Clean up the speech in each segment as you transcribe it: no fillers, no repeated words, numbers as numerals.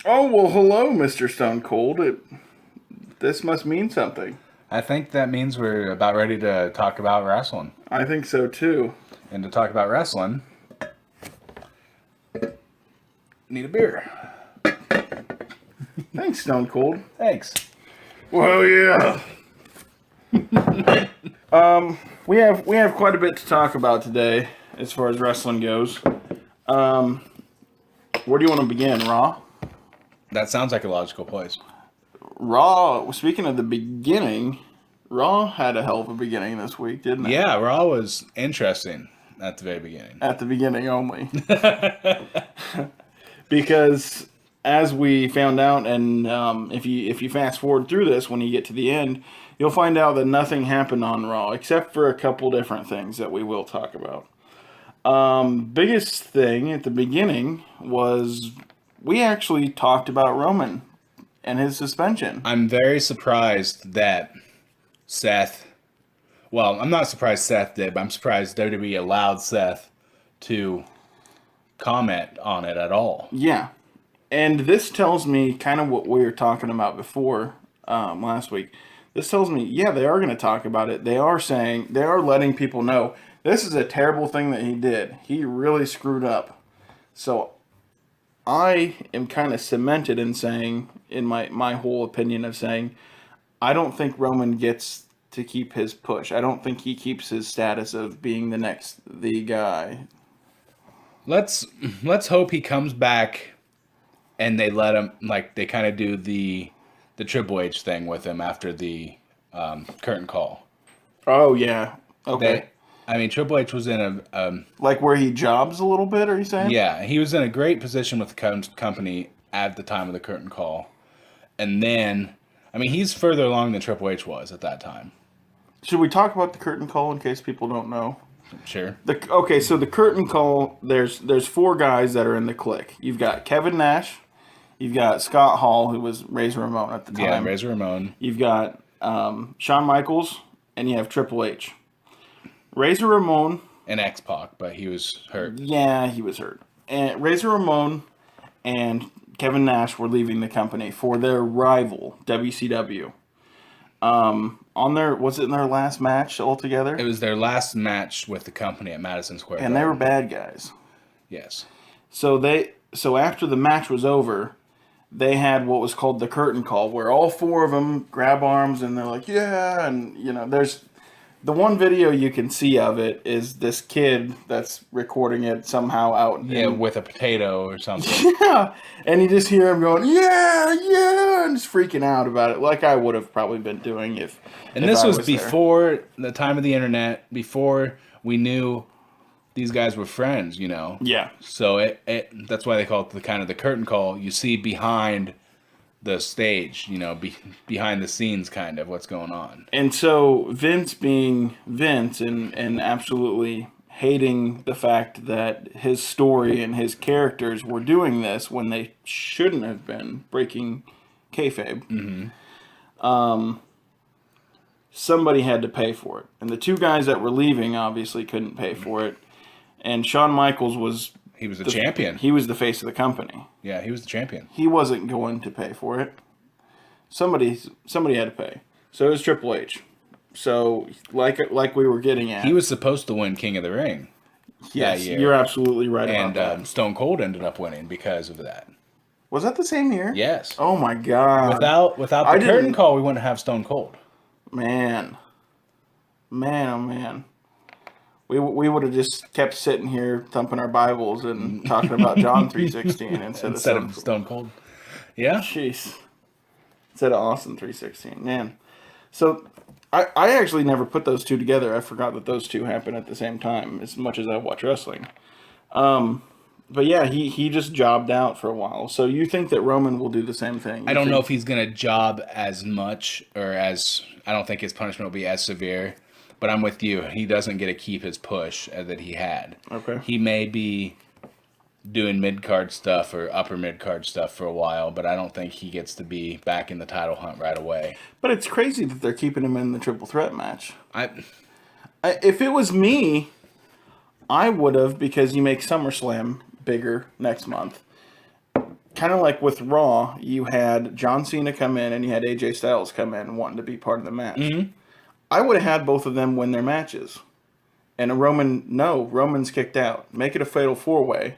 Oh, well, hello, Mr. Stone Cold. This must mean something. I think that means we're about ready to talk about wrestling. I think so, too. And to talk about wrestling, need a beer. Thanks, Stone Cold. Thanks. Well, yeah. We have quite a bit to talk about today as far as wrestling goes. Where do you want to begin, Raw? That sounds like a logical place. Raw, speaking of the beginning, Raw had a hell of a beginning this week, didn't it? Yeah, Raw was interesting at the very beginning. At the beginning only. Because as we found out, and if you fast forward through this, when you get to the end, you'll find out that nothing happened on Raw, except for a couple different things that we will talk about. Biggest thing at the beginning was we actually talked about Roman and his suspension. I'm very surprised that Seth... Well, I'm not surprised Seth did, but I'm surprised WWE allowed Seth to comment on it at all. Yeah. And this tells me kind of what we were talking about before last week. This tells me, yeah, they are going to talk about it. They are saying, they are letting people know this is a terrible thing that he did. He really screwed up. So I am kind of cemented in saying, in my whole opinion of saying, I don't think Roman gets to keep his push. I don't think he keeps his status of being the guy. Let's hope he comes back and they let him, like, they kind of do the Triple H thing with him after the curtain call. Oh, yeah. Okay. Triple H was in a like where he jobs a little bit, are you saying? yeah, he was in a great position with the company at the time of the curtain call. And then, he's further along than Triple H was at that time. Should we talk about the curtain call in case people don't know? Sure. Okay, so the curtain call, there's four guys that are in the clique. You've got Kevin Nash, you've got Scott Hall, who was Razor Ramon at the time. Yeah, Razor Ramon. You've got Shawn Michaels, and you have Triple H. Razor Ramon... And X-Pac, but he was hurt. Yeah, he was hurt. And Razor Ramon and Kevin Nash were leaving the company for their rival, WCW. Was it in their last match altogether? It was their last match with the company at Madison Square Garden. And they were bad guys. Yes. So after the match was over, they had what was called the curtain call, where all four of them grab arms and they're like, yeah, and there's the one video you can see of it is this kid that's recording it somehow out. Yeah, with a potato or something. Yeah, and you just hear him going, yeah, yeah, and just freaking out about it, like I would have probably been doing if. And this was before the time of the internet, before we knew these guys were friends, Yeah. So that's why they call it the curtain call. You see behind the stage, behind the scenes, kind of what's going on. And so Vince being Vince and absolutely hating the fact that his story and his characters were doing this when they shouldn't have been, breaking kayfabe. Mm-hmm. Somebody had to pay for it. And the two guys that were leaving obviously couldn't pay for it. And Shawn Michaels was... He was the champion. He was the face of the company. Yeah, he was the champion. He wasn't going to pay for it. Somebody had to pay. So it was Triple H. So like we were getting at, he was supposed to win King of the Ring. Yes, that year. You're absolutely right and, about that. Stone Cold ended up winning because of that. Was that the same year? Yes. Oh my God! Without the curtain call, we wouldn't have Stone Cold. Man, oh man. We would have just kept sitting here thumping our Bibles and talking about John 3:16 instead of Stone Cold. Yeah. Jeez. Instead of Austin 3:16. Man. So I actually never put those two together. I forgot that those two happened at the same time as much as I watch wrestling. But yeah, he just jobbed out for a while. So you think that Roman will do the same thing? I don't know if he's going to job as much I don't think his punishment will be as severe. But I'm with you. He doesn't get to keep his push that he had. Okay. He may be doing mid-card stuff or upper mid-card stuff for a while, but I don't think he gets to be back in the title hunt right away. But it's crazy that they're keeping him in the triple threat match. If it was me, I would have, because you make SummerSlam bigger next month. kind of like with Raw, you had John Cena come in and you had AJ Styles come in wanting to be part of the match. I would have had both of them win their matches. And Roman's kicked out. Make it a fatal 4-way.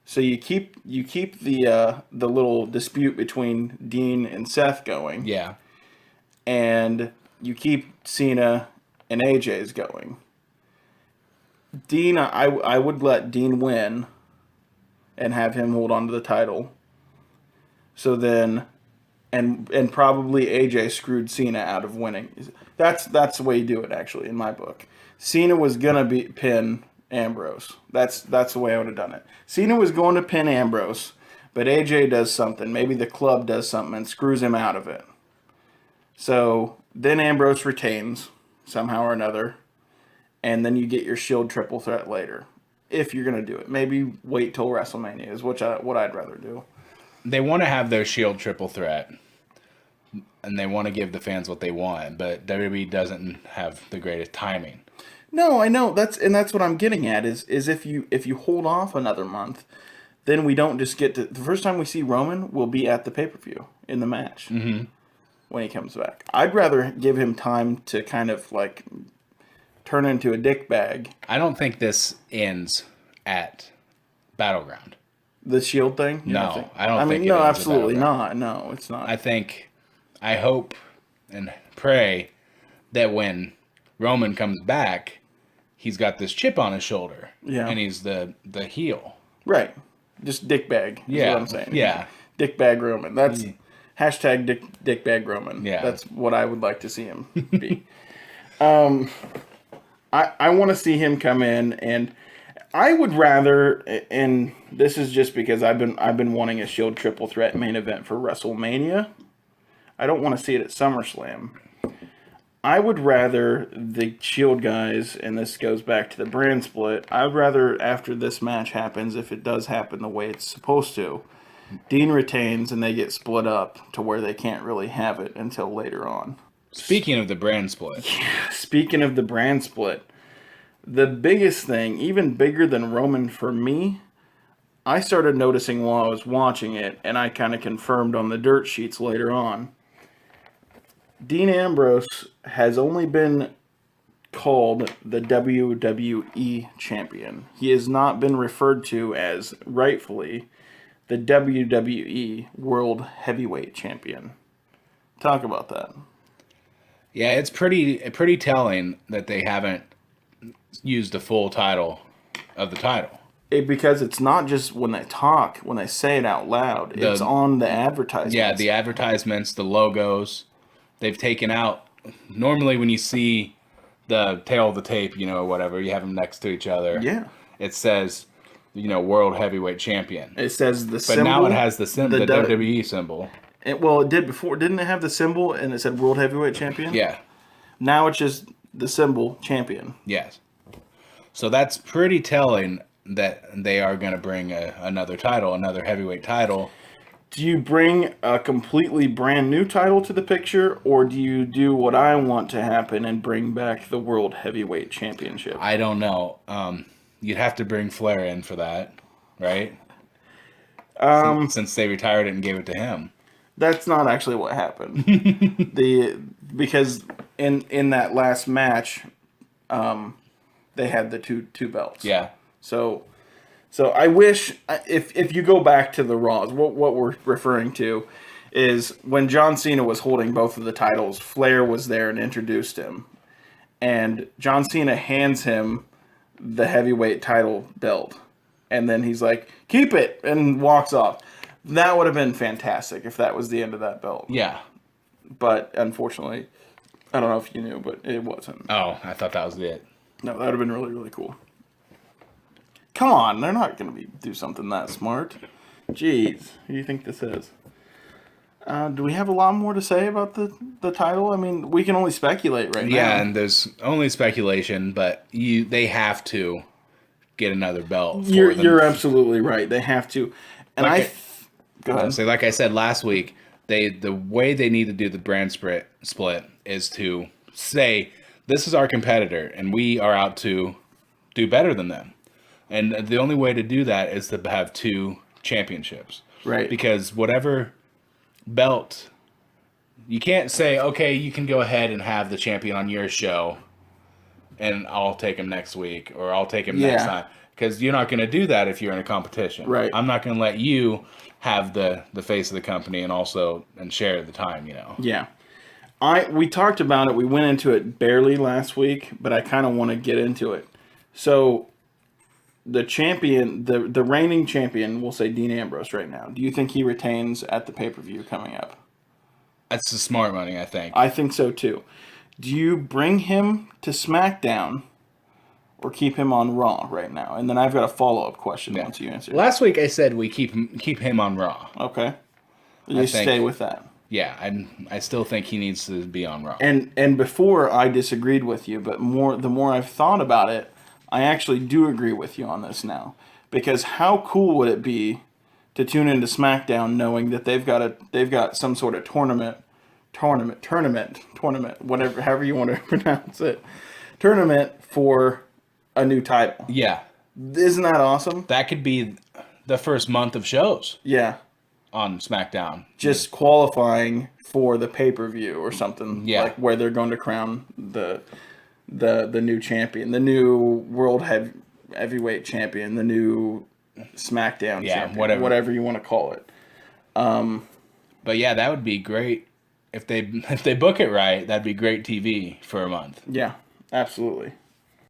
So you keep the little dispute between Dean and Seth going. Yeah. And you keep Cena and AJ's going. Dean, I would let Dean win and have him hold on to the title. So then, and probably AJ screwed Cena out of winning. That's the way you do it, actually, in my book. Cena was gonna pin Ambrose. That's the way I would have done it. Cena was going to pin Ambrose, but AJ does something. Maybe the club does something and screws him out of it. So then Ambrose retains somehow or another, and then you get your Shield triple threat later. If you're gonna do it, maybe wait till WrestleMania is what I'd rather do. They want to have their Shield triple threat, and they want to give the fans what they want, but WWE doesn't have the greatest timing. No, I know that's what I'm getting at is if you hold off another month, then we don't just get to the first time we see Roman will be at the pay-per-view in the match when he comes back. I'd rather give him time to kind of like turn into a dick bag. I don't think this ends at Battleground. The Shield thing? No, I don't think it no, ends at absolutely Battleground. not. No, it's not. I hope and pray that when Roman comes back, he's got this chip on his shoulder. Yeah. And he's the heel. Right. Just dick bag is what I'm saying. Yeah. Dick bag Roman. That's hashtag dick bag Roman. Yeah. That's what I would like to see him be. I want to see him come in, and I would rather, and this is just because I've been wanting a Shield triple threat main event for WrestleMania. I don't want to see it at SummerSlam. I would rather the Shield guys, and this goes back to the brand split, I'd rather after this match happens, if it does happen the way it's supposed to, Dean retains and they get split up to where they can't really have it until later on. Speaking of the brand split. Speaking of the brand split, the biggest thing, even bigger than Roman for me, I started noticing while I was watching it, and I kind of confirmed on the dirt sheets later on. Dean Ambrose has only been called the WWE Champion. He has not been referred to as, rightfully, the WWE World Heavyweight Champion. Talk about that. Yeah, it's pretty telling that they haven't used the full title of the title. Because it's not just when they talk, when they say it out loud. It's on the advertisements. Yeah, the advertisements, the logos. They've taken out, normally when you see the tail of the tape, or whatever, you have them next to each other. Yeah. It says, World Heavyweight Champion. It says the but symbol. But now it has the WWE symbol. It did before. Didn't it have the symbol and it said World Heavyweight Champion? Yeah. Now it's just the symbol champion. Yes. So that's pretty telling that they are going to bring another title, another heavyweight title. Do you bring a completely brand new title to the picture, or do you do what I want to happen and bring back the World Heavyweight Championship? I don't know. You'd have to bring Flair in for that, right? Since they retired it and gave it to him. That's not actually what happened. Because in that last match, they had the two belts. Yeah. So I wish, if you go back to the Raws, what we're referring to is when John Cena was holding both of the titles, Flair was there and introduced him. And John Cena hands him the heavyweight title belt. And then he's like, keep it, and walks off. That would have been fantastic if that was the end of that belt. Yeah. But unfortunately, I don't know if you knew, but it wasn't. Oh, I thought that was it. No, that would have been really, really cool. Come on, they're not going to do something that smart. Jeez, who do you think this is? Do we have a lot more to say about the title? I mean, we can only speculate right now. Yeah, and there's only speculation, but they have to get another belt. You're absolutely right. They have to. And go ahead. So like I said last week, the way they need to do the brand split is to say, this is our competitor, and we are out to do better than them. And the only way to do that is to have two championships. Right. Because whatever belt, you can't say, okay, you can go ahead and have the champion on your show and I'll take him next week or I'll take him next time. Because you're not going to do that if you're in a competition. Right. I'm not going to let you have the face of the company and share the time, you know. Yeah. We talked about it. We went into it barely last week, but I kind of want to get into it. So the champion, the reigning champion, we'll say Dean Ambrose right now. Do you think he retains at the pay-per-view coming up? That's the smart money, I think. I think so too. Do you bring him to SmackDown or keep him on Raw right now? And then I've got a follow-up question once you answer. Last week I said we keep him on Raw. Okay. You stay with that. Yeah, I still think he needs to be on Raw. And before I disagreed with you, but the more I've thought about it, I actually do agree with you on this now. Because how cool would it be to tune into SmackDown knowing that they've got some sort of tournament, whatever, however you want to pronounce it, tournament for a new title. Yeah. Isn't that awesome? That could be the first month of shows. Yeah. On SmackDown. Just qualifying for the pay-per-view or something. Yeah. Like where they're going to crown the new champion, the new World Heavyweight Champion, the new SmackDown champion, whatever you want to call it. But yeah, that would be great if they book it right. That'd be great TV for a month. Yeah, absolutely.